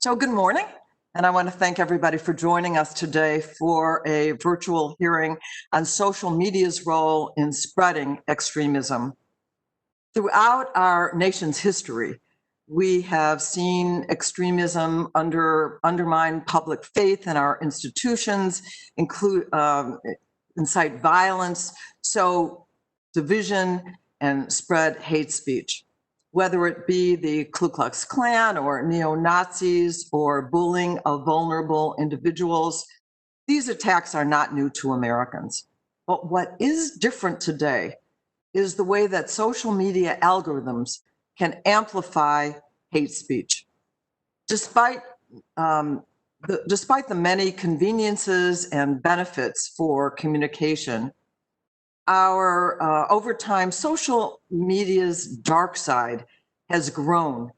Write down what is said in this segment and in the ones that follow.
So good morning, and I want to thank everybody for joining us today for a virtual hearing on social media's role in spreading extremism. Throughout our nation's history, we have seen extremism undermine public faith in our institutions, incite violence, sow division, and spread hate speech. Whether it be the Ku Klux Klan or neo-Nazis or bullying of vulnerable individuals, these attacks are not new to Americans. But what is different today is the way that social media algorithms can amplify hate speech. Despite the many conveniences and benefits for communication, over time, social media's dark side has grown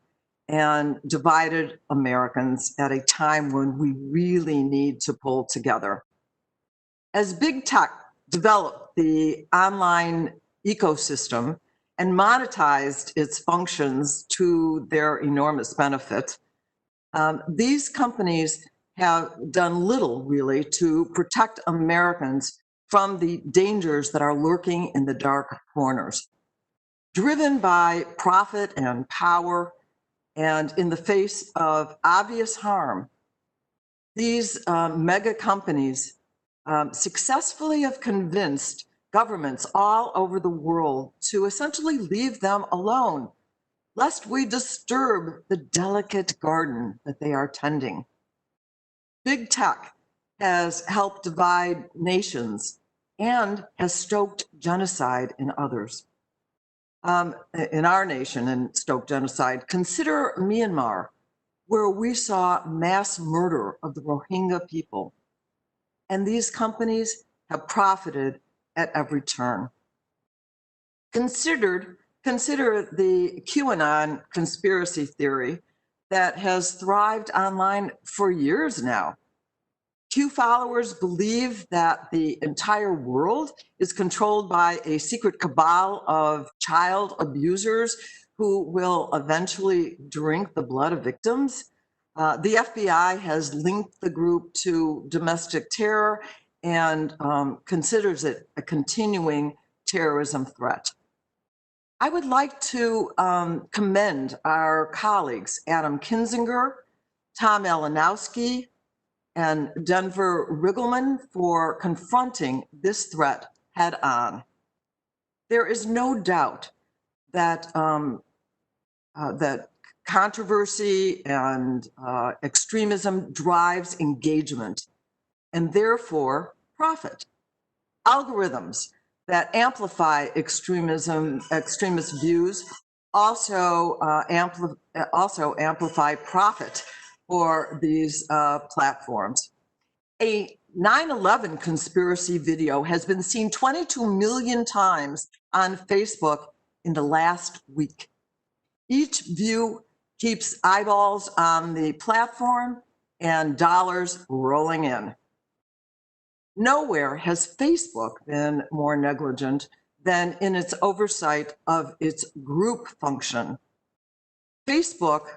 and divided Americans at a time when we really need to pull together. As big tech developed the online ecosystem and monetized its functions to their enormous benefit, these companies have done little really to protect Americans from the dangers that are lurking in the dark corners. Driven by profit and power, and in the face of obvious harm, these mega companies successfully have convinced governments all over the world to essentially leave them alone, lest we disturb the delicate garden that they are tending. Big tech has helped divide nations and has stoked genocide in others. In our nation, and stoked genocide. Consider Myanmar, where we saw mass murder of the Rohingya people. And these companies have profited at every turn. Consider the QAnon conspiracy theory that has thrived online for years now. Q followers believe that the entire world is controlled by a secret cabal of child abusers who will eventually drink the blood of victims. The FBI has linked the group to domestic terror and considers it a continuing terrorism threat. I would like to commend our colleagues, Adam Kinzinger, Tom Alanowski, and Denver Riggleman for confronting this threat head on. There is no doubt that that controversy and extremism drives engagement and therefore profit. Algorithms that amplify extremist views also amplify profit for these platforms. A 9/11 conspiracy video has been seen 22 million times on Facebook in the last week. Each view keeps eyeballs on the platform and dollars rolling in. Nowhere has Facebook been more negligent than in its oversight of its group function. Facebook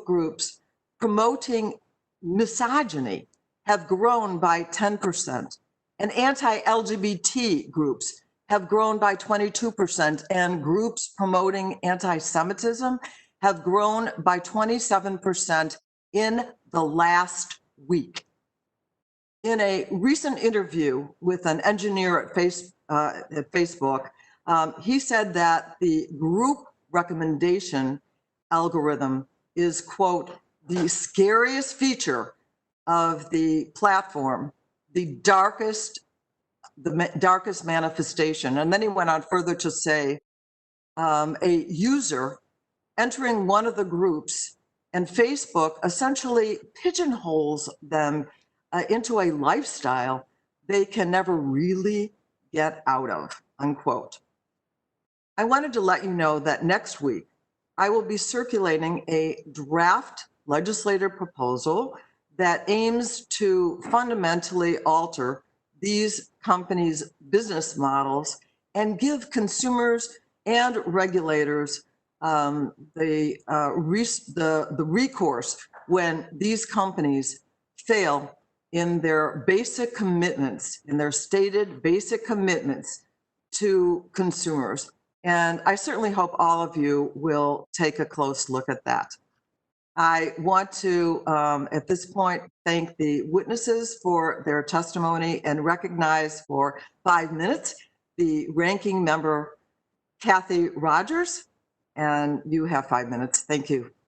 groups promoting misogyny have grown by 10%, and anti-LGBT groups have grown by 22%, and groups promoting anti-Semitism have grown by 27% in the last week. In a recent interview with an engineer at Facebook, he said that the group recommendation algorithm is, quote, the scariest feature of the platform, the darkest manifestation. And then he went on further to say, a user entering one of the groups and Facebook essentially pigeonholes them into a lifestyle they can never really get out of, unquote. I wanted to let you know that next week, I will be circulating a draft legislative proposal that aims to fundamentally alter these companies' business models and give consumers and regulators the recourse when these companies fail in their basic commitments, in their stated basic commitments to consumers. And I certainly hope all of you will take a close look at that. I want to, at this point, thank the witnesses for their testimony and recognize for 5 minutes the ranking member, Kathy Rogers. And you have 5 minutes. Thank you.